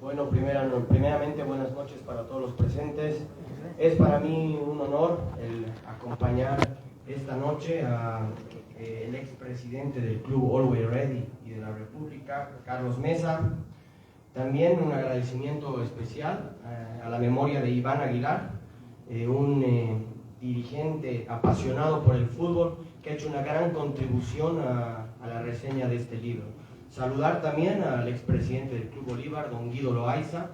Bueno, primeramente buenas noches para todos los presentes. Es para mí un honor el acompañar esta noche al expresidente del club Always Ready y de la República, Carlos Mesa. También un agradecimiento especial a la memoria de Iván Aguilar, un dirigente apasionado por el fútbol que ha hecho una gran contribución a la reseña de este libro. Saludar también al expresidente del Club Bolívar, don Guido Loaiza.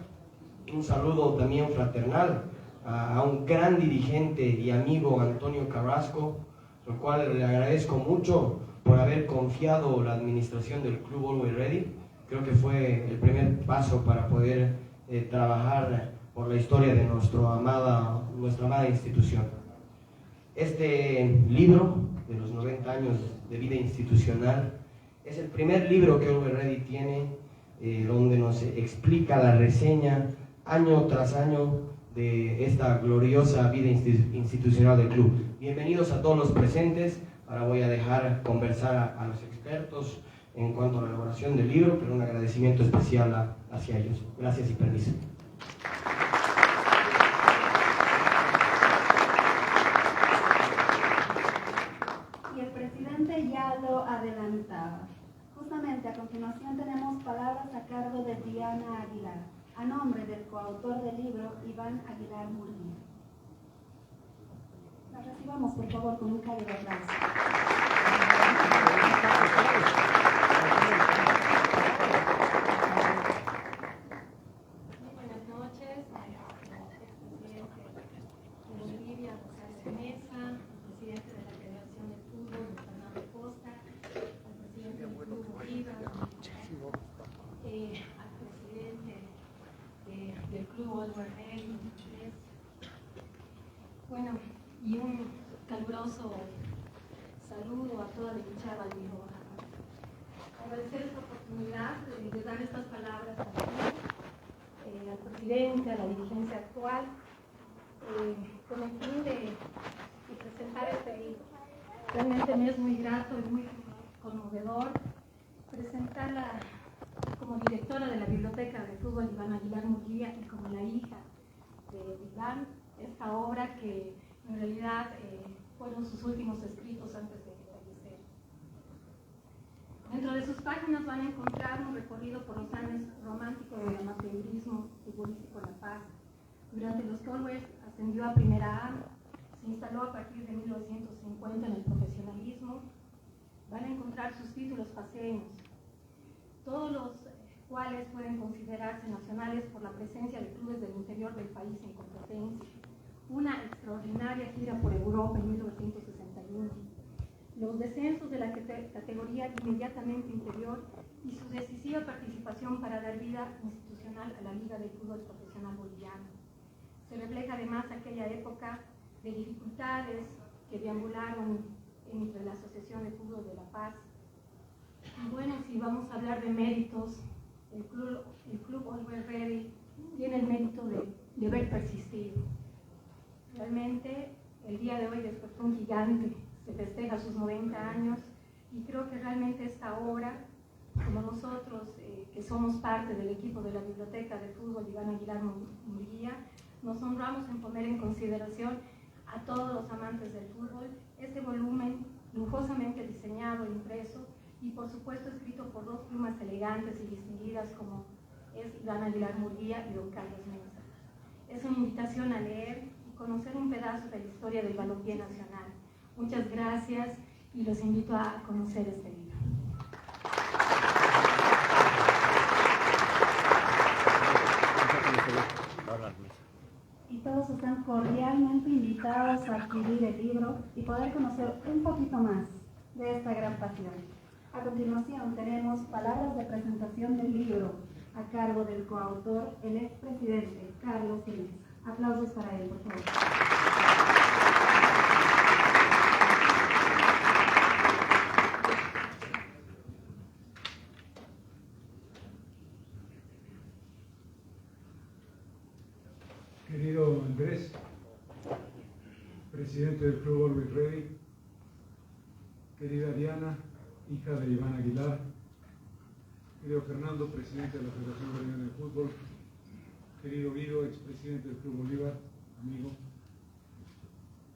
Un saludo también fraternal a un gran dirigente y amigo, Antonio Carrasco, al cual le agradezco mucho por haber confiado la administración del Club Always Ready. Creo que fue el primer paso para poder trabajar por la historia de nuestra amada institución. Este libro de los 90 años de vida institucional es el primer libro que Always Ready tiene, donde nos explica la reseña año tras año de esta gloriosa vida institucional del club. Bienvenidos a todos los presentes. Ahora voy a dejar conversar a los expertos en cuanto a la elaboración del libro, pero un agradecimiento especial hacia ellos. Gracias y permiso. Y el presidente ya lo adelantaba. Justamente a continuación tenemos palabras a cargo de Diana Aguilar, a nombre del coautor del libro, Iván Aguilar Murguía. La recibamos, por favor, con un cálido aplauso. Muy buenas noches, expresidente de Bolivia, José Mesa, presidente de la Federación de Fútbol, Fernando Costa, al presidente del Club Bolívar, al presidente del Club Always Ready. Bueno, y un caluroso saludo a toda la hinchada albirroja. Agradecer esta oportunidad de dar estas palabras al presidente, a la dirigencia actual, con el fin de presentar este libro. Realmente me es muy grato y muy conmovedor presentarla como directora de la Biblioteca de Fútbol Iván Aguilar Murguía y como la hija de Iván, esta obra que en realidad fueron sus últimos escritos antes de fallecer. Dentro de sus páginas van a encontrar un recorrido por los años románticos del amateurismo futbolístico en La Paz, durante los que Always ascendió a Primera A, se instaló a partir de 1950 en el profesionalismo. Van a encontrar sus títulos paseños, todos los cuales pueden considerarse nacionales por la presencia de clubes del interior del país en competencia. Una extraordinaria gira por Europa en 1961, los descensos de la categoría inmediatamente inferior y su decisiva participación para dar vida institucional a la Liga de Fútbol Profesional Boliviano. Se refleja además aquella época de dificultades que deambularon entre la Asociación de Fútbol de La Paz. Y bueno, si vamos a hablar de méritos, el club Always Ready tiene el mérito de haber persistido. Realmente el día de hoy despertó un gigante, se festeja sus 90 años y creo que realmente esta obra, como nosotros que somos parte del equipo de la Biblioteca de Fútbol Iván Aguilar Murguía, nos honramos en poner en consideración a todos los amantes del fútbol este volumen lujosamente diseñado e impreso y por supuesto escrito por dos plumas elegantes y distinguidas como es Iván Aguilar Murguía y don Carlos Mesa. Es una invitación a leer y conocer un pedazo de la historia del balompié nacional. Muchas gracias y los invito a conocer este libro. Y todos están cordialmente invitados a adquirir el libro y poder conocer un poquito más de esta gran pasión. A continuación tenemos palabras de presentación del libro a cargo del coautor, el expresidente Carlos Mesa. Aplausos para él, por favor. Querido Andrés, presidente del Club Always Ready, querida Diana, hija de Iván Aguilar, querido Fernando, presidente de la Federación Boliviana de Fútbol, querido Guido, expresidente del Club Bolívar, amigo,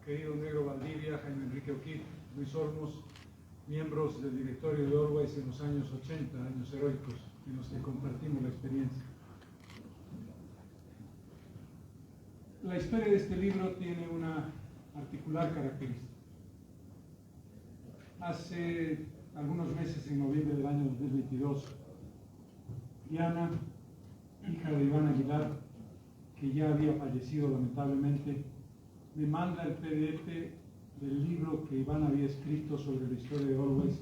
querido Negro Valdivia, Jaime Enrique O'Keefe, Luis Olmos, miembros del directorio de Always en los años 80, años heroicos, en los que compartimos la experiencia. La historia de este libro tiene una particular característica. Hace algunos meses, en noviembre del año 2022, Diana, hija de Iván Aguilar, que ya había fallecido lamentablemente, me manda el PDF del libro que Iván había escrito sobre la historia de Always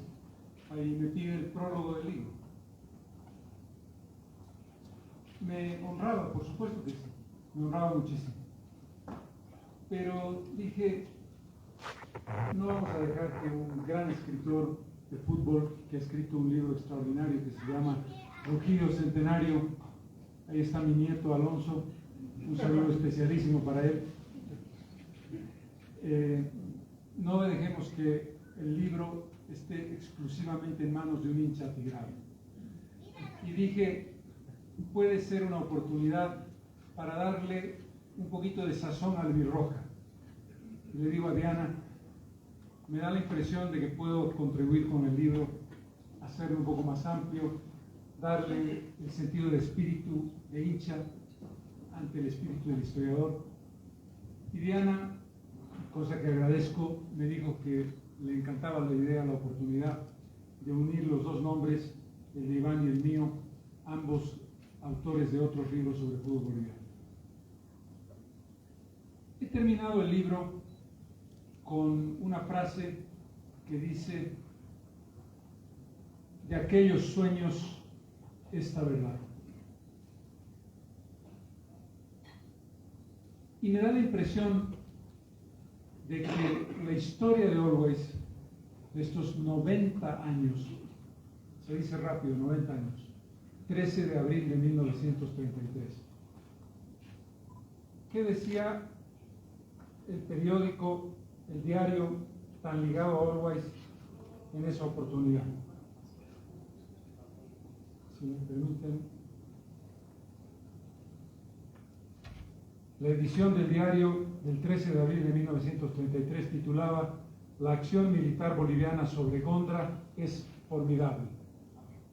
y me pide el prólogo del libro. Me honraba, por supuesto que sí, me honraba muchísimo. Pero dije, no vamos a dejar que un gran escritor de fútbol, que ha escrito un libro extraordinario que se llama Ruggido Centenario, ahí está mi nieto Alonso, un saludo especialísimo para él, no dejemos que el libro esté exclusivamente en manos de un hincha atigrado. Y dije, puede ser una oportunidad para darle un poquito de sazón al albirroja. Y le digo a Diana, me da la impresión de que puedo contribuir con el libro, hacerlo un poco más amplio, darle el sentido de espíritu de hincha ante el espíritu del historiador. Y Diana, cosa que agradezco, me dijo que le encantaba la idea, la oportunidad de unir los dos nombres, el de Iván y el mío, ambos autores de otros libros sobre fútbol boliviano. He terminado el libro con una frase que dice: de aquellos sueños esta verdad. Y me da la impresión de que la historia de Always, de estos 90 años, se dice rápido, 90 años, 13 de abril de 1933. ¿Qué decía el periódico, el diario tan ligado a Always en esa oportunidad? Si me permiten. La edición del diario del 13 de abril de 1933 titulaba: La acción militar boliviana sobre Gondra es formidable.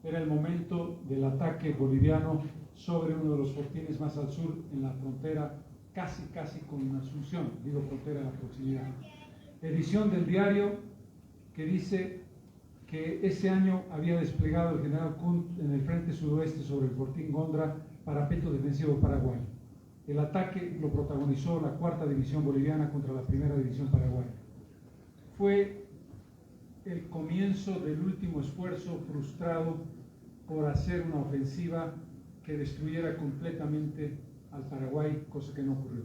Era el momento del ataque boliviano sobre uno de los fortines más al sur, en la frontera casi con Asunción, digo frontera en la proximidad. Edición del diario que dice que ese año había desplegado el general Kunt en el frente sudoeste sobre el fortín Gondra, parapeto defensivo paraguayo. El ataque lo protagonizó la 4ª División Boliviana contra la 1ª División Paraguaya. Fue el comienzo del último esfuerzo frustrado por hacer una ofensiva que destruyera completamente al Paraguay, cosa que no ocurrió.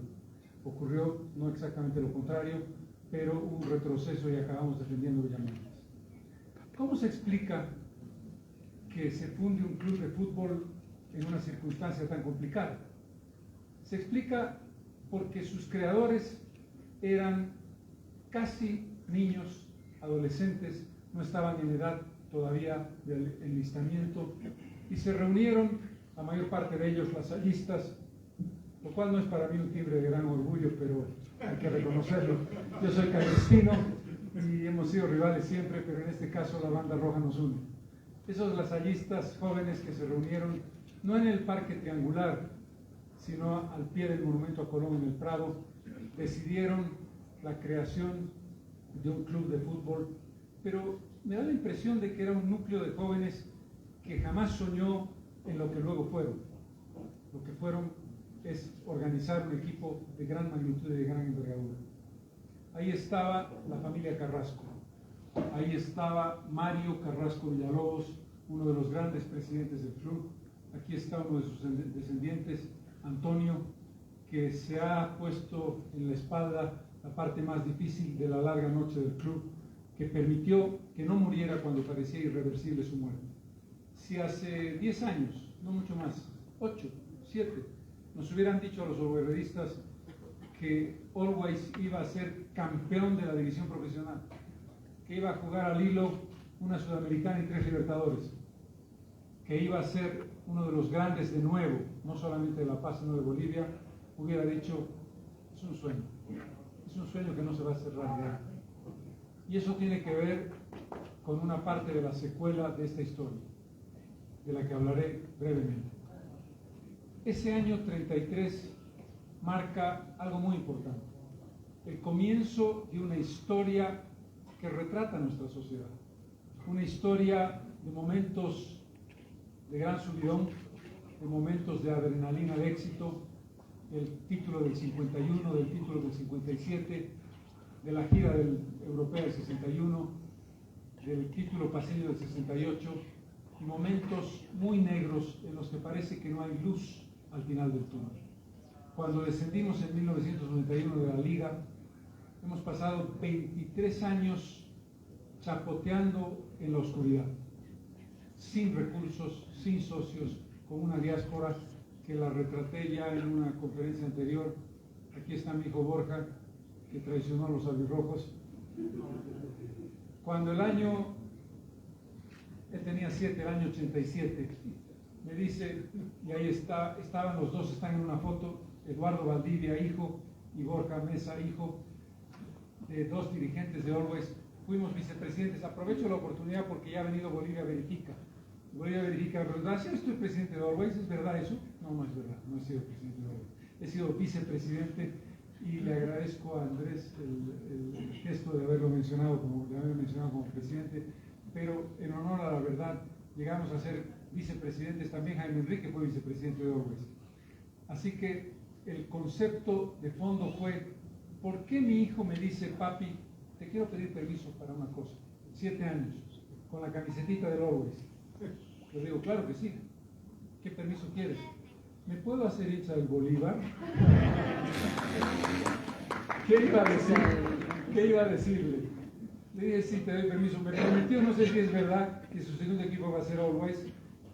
Ocurrió no exactamente lo contrario, pero hubo un retroceso y acabamos defendiendo Villamontes. ¿Cómo se explica que se funde un club de fútbol en una circunstancia tan complicada? Se explica porque sus creadores eran casi niños, adolescentes, no estaban en edad todavía del enlistamiento, y se reunieron, la mayor parte de ellos lasallistas, lo cual no es para mí un timbre de gran orgullo, pero hay que reconocerlo. Yo soy clandestino y hemos sido rivales siempre, pero en este caso la banda roja nos une. Esos lasallistas jóvenes que se reunieron no en el Parque Triangular, sino al pie del Monumento a Colón en el Prado, decidieron la creación de un club de fútbol, pero me da la impresión de que era un núcleo de jóvenes que jamás soñó en lo que luego fueron. Lo que fueron es organizar un equipo de gran magnitud y de gran envergadura. Ahí estaba la familia Carrasco, ahí estaba Mario Carrasco Villalobos, uno de los grandes presidentes del club. Aquí está uno de sus descendientes, Antonio, que se ha puesto en la espalda la parte más difícil de la larga noche del club, que permitió que no muriera cuando parecía irreversible su muerte. Si hace 10 años, no mucho más, 8, 7, nos hubieran dicho a los alwayeristas que Always iba a ser campeón de la división profesional, que iba a jugar al hilo una Sudamericana y 3 Libertadores, que que iba a ser uno de los grandes de nuevo, no solamente de La Paz, sino de Bolivia, hubiera dicho, es un sueño que no se va a hacer realidad. Y eso tiene que ver con una parte de la secuela de esta historia, de la que hablaré brevemente. Ese año 33 marca algo muy importante, el comienzo de una historia que retrata nuestra sociedad, una historia de momentos de gran subidón, de momentos de adrenalina de éxito, del título del 51, del título del 57, de la gira europea del 61, del título paseño del 68, y momentos muy negros en los que parece que no hay luz al final del túnel. Cuando descendimos en 1991 de la Liga, hemos pasado 23 años chapoteando en la oscuridad, sin recursos, sin socios, con una diáspora que la retraté ya en una conferencia anterior. Aquí está mi hijo Borja, que traicionó a los albirrojos. Cuando él tenía 7, el año 87, me dice, y ahí estaban los dos, están en una foto, Eduardo Valdivia, hijo, y Borja Mesa, hijo, de dos dirigentes de Always. Fuimos vicepresidentes. Aprovecho la oportunidad porque ya ha venido Bolivia Verifica. Bolivia Verifica me pregunta, ¿sí estoy presidente de Always? ¿Es verdad eso? No, no es verdad, no he sido presidente de Always. He sido vicepresidente y le agradezco a Andrés el gesto de haberlo mencionado como presidente, pero en honor a la verdad, llegamos a ser vicepresidentes. También Jaime Enrique fue vicepresidente de Always. Así que el concepto de fondo fue, ¿por qué mi hijo me dice, papi, te quiero pedir permiso para una cosa? 7 años, con la camisetita del Always. Yo digo, claro que sí. ¿Qué permiso quieres? ¿Me puedo hacer hincha del Bolívar? ¿Qué iba a decirle? Le dije, sí, te doy permiso. Me prometió, no sé si es verdad, que su segundo equipo va a ser Always.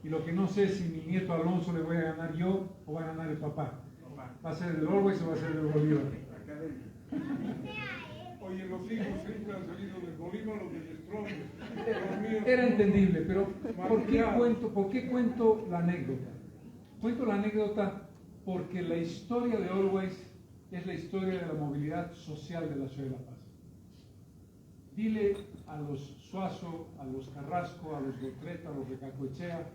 Y lo que no sé es si mi nieto Alonso le voy a ganar yo o va a ganar el papá. ¿Va a ser el Always o va a ser el Bolívar? Oye, los hijos siempre han salido del Bolívar o del Strong. Era entendible, pero ¿por qué cuento la anécdota? Cuento la anécdota porque la historia de Always es la historia de la movilidad social de la ciudad de La Paz. Dile a los Suazo, a los Carrasco, a los Botreta, a los Recacoechea,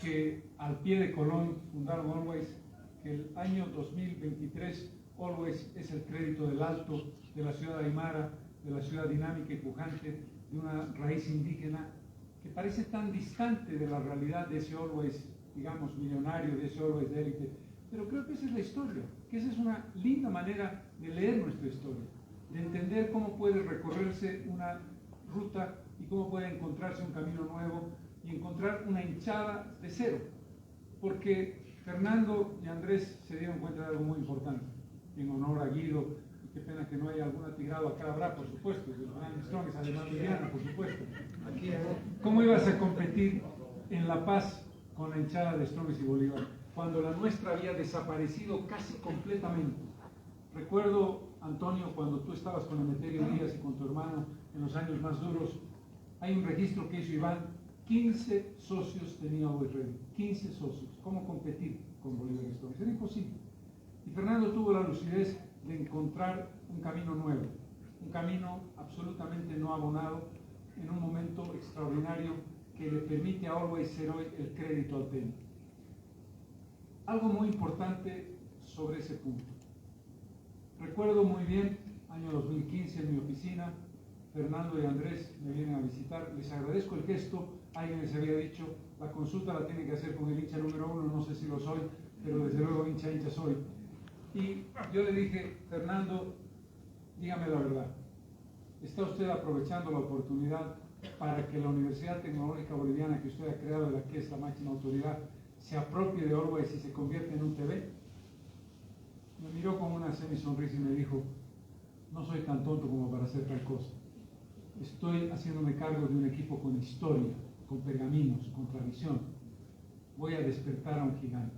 que al pie de Colón fundaron Always, que el año 2023 Always es el crédito del alto de la ciudad aymara, de la ciudad dinámica y pujante, de una raíz indígena que parece tan distante de la realidad de ese Always, digamos, millonario, de ese Always de élite. Pero creo que esa es la historia, que esa es una linda manera de leer nuestra historia, de entender cómo puede recorrerse una ruta y cómo puede encontrarse un camino nuevo y encontrar una hinchada de cero. Porque Fernando y Andrés se dieron cuenta de algo muy importante, en honor a Guido, y qué pena que no haya algún atigrado, acá habrá, por supuesto, de los Strong, es alemán Viviana, por supuesto. ¿Cómo ibas a competir en La Paz con la hinchada de Strong y Bolívar, cuando la nuestra había desaparecido casi completamente? Recuerdo, Antonio, cuando tú estabas con Emeterio Díaz y con tu hermano en los años más duros, hay un registro que hizo Iván, 15 socios tenía Always Ready, 15 socios. ¿Cómo competir con Bolívar y Strong? Era imposible. Y Fernando tuvo la lucidez de encontrar un camino nuevo, un camino absolutamente no abonado, en un momento extraordinario que le permite a Always ser hoy el crédito al tenis. Algo muy importante sobre ese punto. Recuerdo muy bien, año 2015 en mi oficina, Fernando y Andrés me vienen a visitar, les agradezco el gesto. Alguien les había dicho, la consulta la tiene que hacer con el hincha número 1, no sé si lo soy, pero desde luego hincha soy. Y yo le dije, Fernando, dígame la verdad, ¿está usted aprovechando la oportunidad para que la Universidad Tecnológica Boliviana que usted ha creado, de la que es la máxima autoridad, se apropie de Always y se convierta en un TV? Me miró con una semisonrisa y me dijo, no soy tan tonto como para hacer tal cosa. Estoy haciéndome cargo de un equipo con historia, con pergaminos, con tradición. Voy a despertar a un gigante.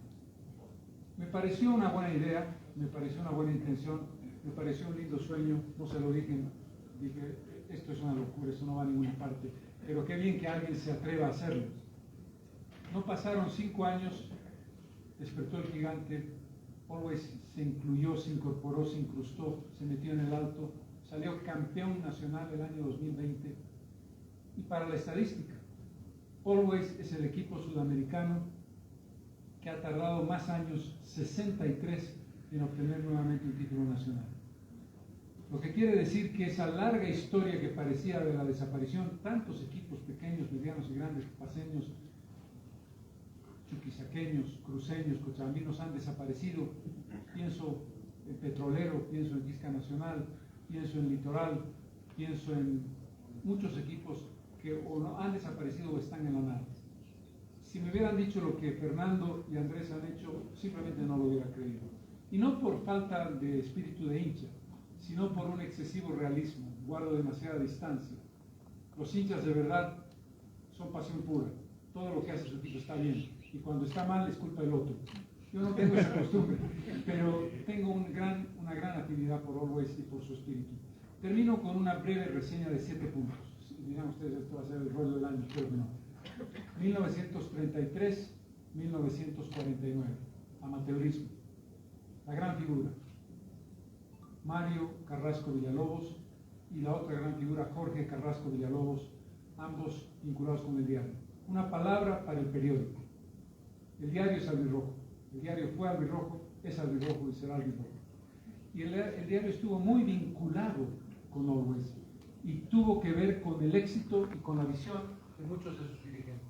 Me pareció una buena idea, me pareció una buena intención, me pareció un lindo sueño. No se lo dije, esto es una locura, eso no va a ninguna parte. Pero qué bien que alguien se atreva a hacerlo. pasaron 5 años, despertó el gigante, Always se incluyó, se incorporó, se incrustó, se metió en el alto, salió campeón nacional el año 2020. Y para la estadística, Always es el equipo sudamericano que ha tardado más años, 63, en obtener nuevamente un título nacional. Lo que quiere decir que esa larga historia que parecía de la desaparición, tantos equipos pequeños, medianos y grandes, paseños, chuquisaqueños, cruceños, cochabambinos han desaparecido. Pienso en Petrolero, pienso en Quisca Nacional, pienso en Litoral, pienso en muchos equipos que o no han desaparecido o están en la nada. Si me hubieran dicho lo que Fernando y Andrés han hecho, simplemente no lo hubiera creído. Y no por falta de espíritu de hincha, sino por un excesivo realismo. Guardo demasiada distancia. Los hinchas de verdad son pasión pura. Todo lo que hace su equipo está bien. Y cuando está mal es culpa del otro. Yo no tengo esa costumbre, pero tengo una gran afinidad por Always y por su espíritu. Termino con una breve reseña de 7 puntos. Dirán ustedes, esto va a ser el rollo del año, creo que no. 1933-1949, amateurismo. La gran figura, Mario Carrasco Villalobos, y la otra gran figura, Jorge Carrasco Villalobos, ambos vinculados con el diario. Una palabra para el periódico. El diario es albirrojo. El diario fue albirrojo, es albirrojo y será albirrojo. Y el diario estuvo muy vinculado con Always y tuvo que ver con el éxito y con la visión de muchos de sus dirigentes.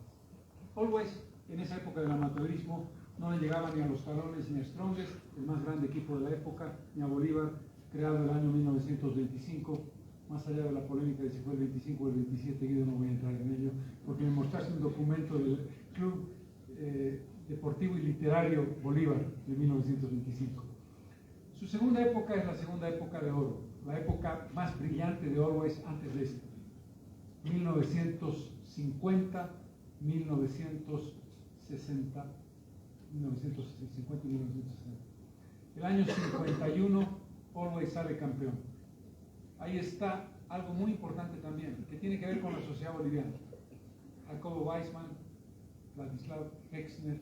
Always, en esa época del amateurismo, no le llegaba ni a los talones ni a Strongest, el más grande equipo de la época, ni a Bolívar, creado el año 1925. Más allá de la polémica de si fue el 25 o el 27, Guido, no voy a entrar en ello, porque me mostraste un documento del Club Deportivo y Literario Bolívar de 1925. Su segunda época es la segunda época de oro, la época más brillante de Always antes de esta. 1950, 1960, 1950 y 1960. El año 51, Always sale campeón. Ahí está algo muy importante también, que tiene que ver con la sociedad boliviana. Jacobo Weissman, Vladislav Exner,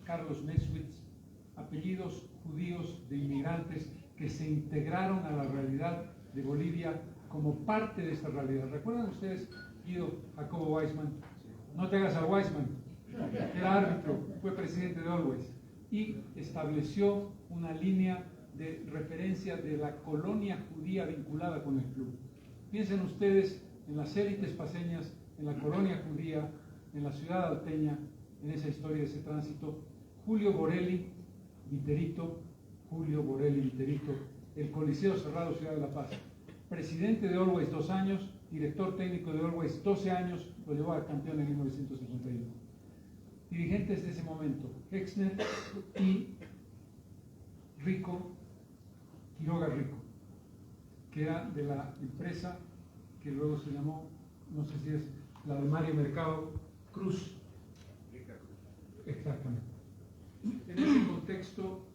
Carlos Neswitz, apellidos judíos de inmigrantes que se integraron a la realidad de Bolivia como parte de esta realidad. ¿Recuerdan ustedes, Guido, Jacobo Weissman? No te hagas al Weissman, era árbitro, fue presidente de Always y estableció una línea de referencia de la colonia judía vinculada con el club. Piensen ustedes en las élites paseñas, en la colonia judía, en la ciudad alteña, en esa historia, ese tránsito. Julio Borelli, Viterito, el Coliseo Cerrado Ciudad de La Paz. Presidente de Always 2 años, director técnico de Always 12 años, lo llevó a campeón en 1951. Dirigentes de ese momento, Exner y Quiroga Rico, que era de la empresa que luego se llamó, no sé si es la de Mario Mercado, Cruz. Exactamente. En ese contexto,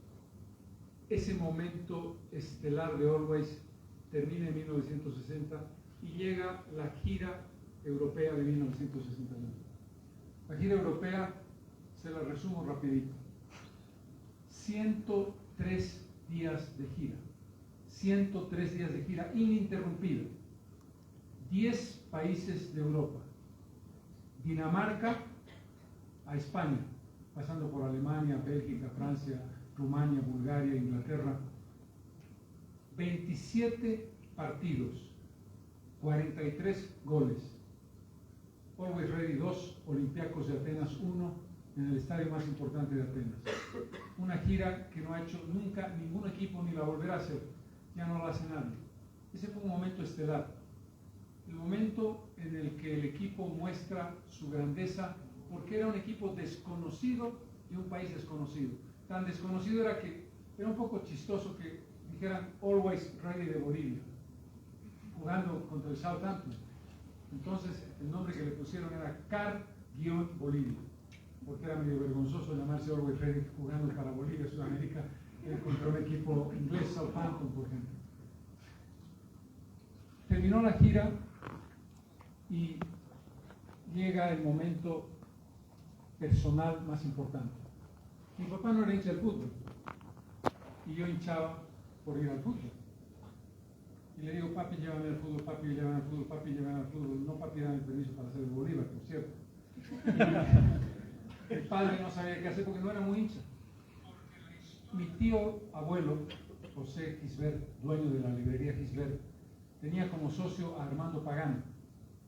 ese momento estelar de Always termina en 1960 y llega la gira europea de 1961. La gira europea, se la resumo rapidito. 103 días de gira. 103 días de gira ininterrumpida. 10 países de Europa. Dinamarca a España, pasando por Alemania, Bélgica, Francia, Rumania, Bulgaria, Inglaterra. 27 partidos, 43 goles. Always Ready 2, Olympiacos de Atenas 1, en el estadio más importante de Atenas. Una gira que no ha hecho nunca ningún equipo ni la volverá a hacer. Ya no la hace nadie. Ese fue un momento estelar. El momento en el que el equipo muestra su grandeza, porque era un equipo desconocido de un país desconocido. Tan desconocido era que era un poco chistoso que dijeran Always Ready de Bolivia, jugando contra el Southampton. Entonces el nombre que le pusieron era CAR-Bolivia, porque era medio vergonzoso llamarse Always Ready jugando para Bolivia, Sudamérica, contra un equipo inglés, Southampton, por ejemplo. Terminó la gira y llega el momento personal más importante. Mi papá no era hincha del fútbol y yo hinchaba por ir al fútbol. Y le digo, papi, llévame al fútbol, papi, llévame al fútbol, papi, llévame al fútbol. No, papi, dame el permiso para hacer el Bolívar, por cierto. Y el padre no sabía qué hacer porque no era muy hincha. Mi tío abuelo, José Gisbert, dueño de la librería Gisbert, tenía como socio a Armando Pagano,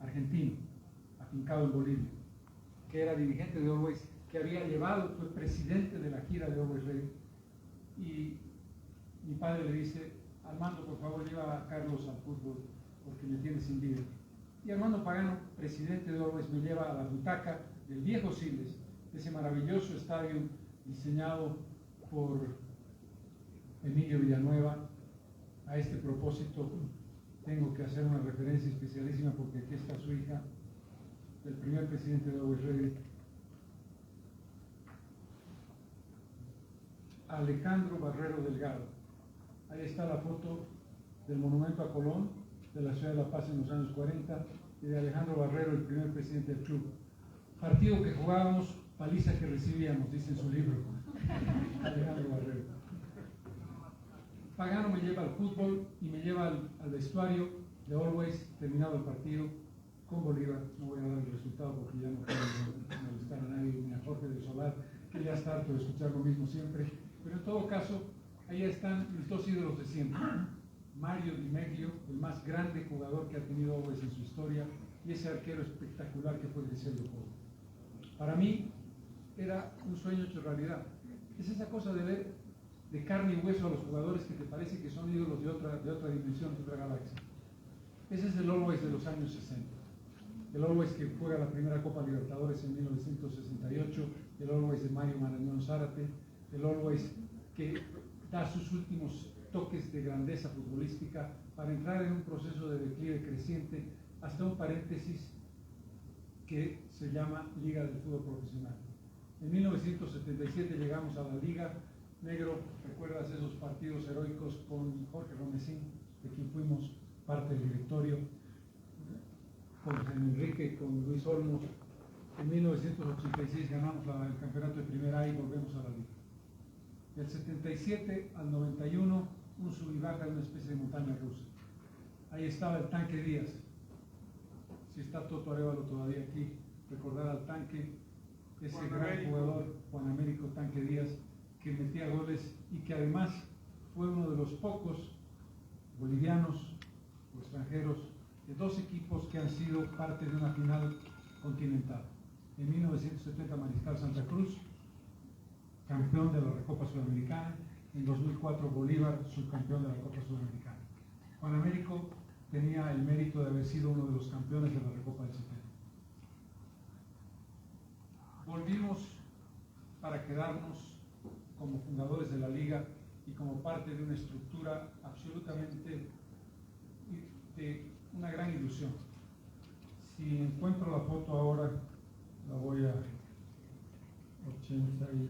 argentino, afincado en Bolivia, que era dirigente de Always, que había llevado, fue presidente de la gira de Always Ready. Y mi padre le dice, Armando, por favor, lleva a Carlos al fútbol porque me tiene sin vida. Y Armando Pagano, presidente de Always, me lleva a la butaca del viejo Siles, ese maravilloso estadio diseñado por Emilio Villanueva. A este propósito tengo que hacer una referencia especialísima porque aquí está su hija, el primer presidente de Always Ready, Alejandro Barrero Delgado. Ahí está la foto del monumento a Colón, de la ciudad de La Paz en los años 40, y de Alejandro Barrero, el primer presidente del club. Partido que jugábamos, paliza que recibíamos, dice en su libro, Alejandro Barrero. Pagano me lleva al fútbol y me lleva al vestuario de Always, terminado el partido, con Bolívar. No voy a dar el resultado porque ya no quiero molestar a nadie, ni a Jorge del Solar, que ya está harto de escuchar lo mismo siempre. Pero en todo caso, ahí están mis dos ídolos de siempre. Mario Di Meglio, el más grande jugador que ha tenido Always en su historia, y ese arquero espectacular que fue Griselio Coro. Para mí era un sueño hecho realidad. Es esa cosa de ver de carne y hueso a los jugadores que te parece que son ídolos de otra dimensión, de otra galaxia. Ese es el Always de los años 60. El Always que juega la primera Copa Libertadores en 1968, el Always de Mario Marañón Zárate, el Always que da sus últimos toques de grandeza futbolística para entrar en un proceso de declive creciente hasta un paréntesis que se llama Liga del Fútbol Profesional. En 1977 llegamos a la Liga. Negro, ¿recuerdas esos partidos heroicos con Jorge Romesín, de quien fuimos parte del directorio, con Juan Enrique y con Luis Olmos? En 1986 ganamos el campeonato de Primera A y volvemos a la Liga. Del 77 al 91, un sub y baja de una especie de montaña rusa. Ahí estaba el Tanque Díaz. Si está Toto Arévalo todavía aquí, recordar al Tanque, ese gran jugador, Juan Américo Tanque Díaz, que metía goles y que además fue uno de los pocos bolivianos o extranjeros de dos equipos que han sido parte de una final continental. En 1970 Mariscal Santa Cruz, campeón de la Recopa Sudamericana. En 2004 Bolívar, subcampeón de la Copa Sudamericana. Juan Américo tenía el mérito de haber sido uno de los campeones de la Recopa del 70. Volvimos para quedarnos como fundadores de la Liga y como parte de una estructura absolutamente de una gran ilusión. Si encuentro la foto ahora, la voy a 80 y...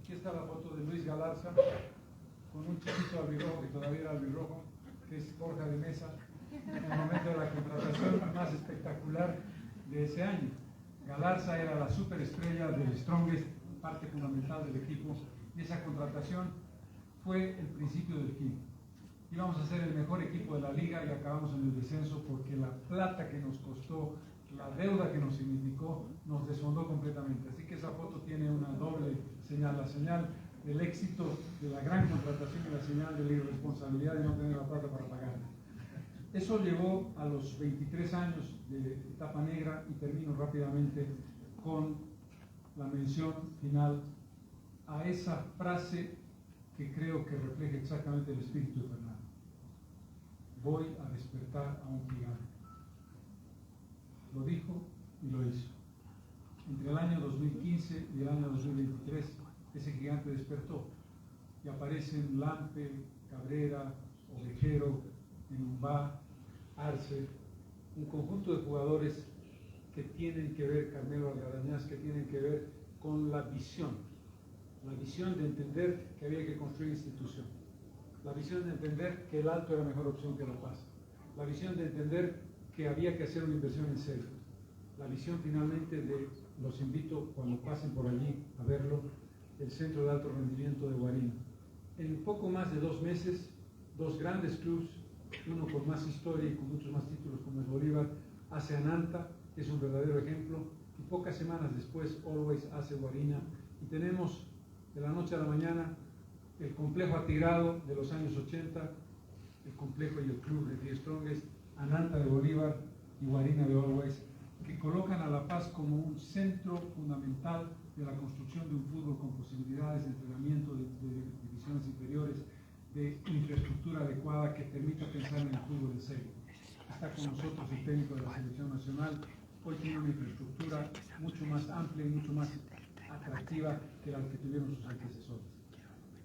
Aquí está la foto de Luis Galarza con un chiquito albirrojo, que todavía era albirrojo, que es Borja de Mesa, en el momento de la contratación más espectacular de ese año. Galarza era la superestrella del Strongest, parte fundamental del equipo, y esa contratación fue el principio del fin. Íbamos a ser el mejor equipo de la liga y acabamos en el descenso porque la plata que nos costó, la deuda que nos significó, nos desfondó completamente. Así que esa foto tiene una doble señal, la señal del éxito de la gran contratación y la señal de la irresponsabilidad de no tener la plata para pagar. Eso llevó a los 23 años de etapa negra y termino rápidamente con la mención final a esa frase que creo que refleja exactamente el espíritu de Fernando. Voy a despertar a un gigante. Lo dijo y lo hizo. Entre el año 2015 y el año 2023, ese gigante despertó y aparecen Lampe, Cabrera, Ovejero, Enumbá, Arce, un conjunto de jugadores que tienen que ver, Carmelo Algarañaz, que tienen que ver con la visión de entender que había que construir institución, la visión de entender que el Alto era mejor opción que La Paz, la visión de entender que había que hacer una inversión en serio, la visión finalmente los invito cuando pasen por allí a verlo, el Centro de Alto Rendimiento de Guarina. En poco más de 2 meses, 2 grandes clubes, uno con más historia y con muchos más títulos como es Bolívar, hace Ananta, que es un verdadero ejemplo, y pocas semanas después Always hace Guarina, y tenemos de la noche a la mañana el complejo atigrado de los años 80, el complejo y el club de The Strongest, Ananta de Bolívar y Guarina de Always, que colocan a La Paz como un centro fundamental de la construcción de un fútbol con posibilidades de entrenamiento de divisiones inferiores, de infraestructura adecuada que permita pensar en el fútbol en serio. Está con nosotros el técnico de la selección nacional. Hoy tiene una infraestructura mucho más amplia y mucho más atractiva que la que tuvieron sus antecesores.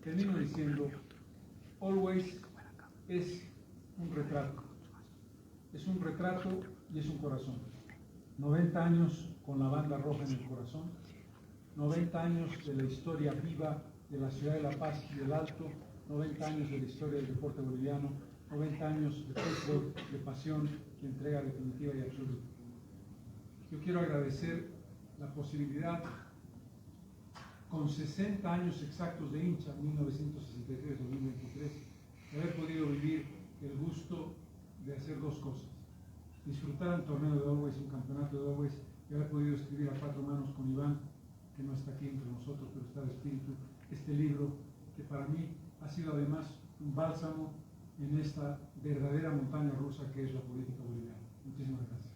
Termino diciendo, Always es un retrato. Es un retrato y es un corazón. 90 años con la banda roja en el corazón, 90 años de la historia viva de la ciudad de La Paz y del Alto, 90 años de la historia del deporte boliviano, 90 años de fútbol, de pasión, de entrega definitiva y absoluta. Yo quiero agradecer la posibilidad, con 60 años exactos de hincha, 1963-2023, de haber podido vivir el gusto de hacer 2 cosas. Disfrutar un torneo de Always, un campeonato de Always, y haber podido escribir a 4 manos con Iván, que no está aquí entre nosotros, pero está de espíritu, este libro que para mí ha sido además un bálsamo en esta verdadera montaña rusa que es la política boliviana. Muchísimas gracias.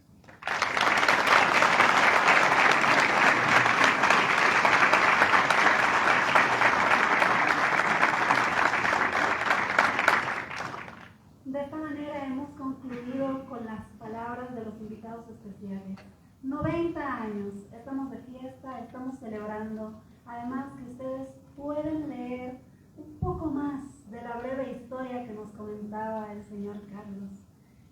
De esta manera hemos concluido con las palabras de los invitados especiales. 90 años, estamos de fiesta, estamos celebrando. Además que ustedes pueden leer un poco más de la breve historia que nos comentaba el señor Carlos.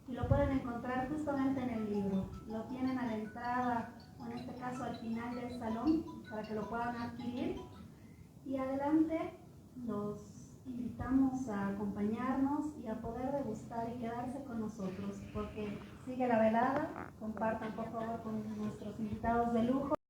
Y lo pueden encontrar justamente en el libro. Lo tienen a la entrada, o en este caso al final del salón, para que lo puedan adquirir. Y adelante los invitamos a acompañarnos y a poder degustar y quedarse con nosotros, porque sigue la velada. Compartan por favor con nuestros invitados de lujo.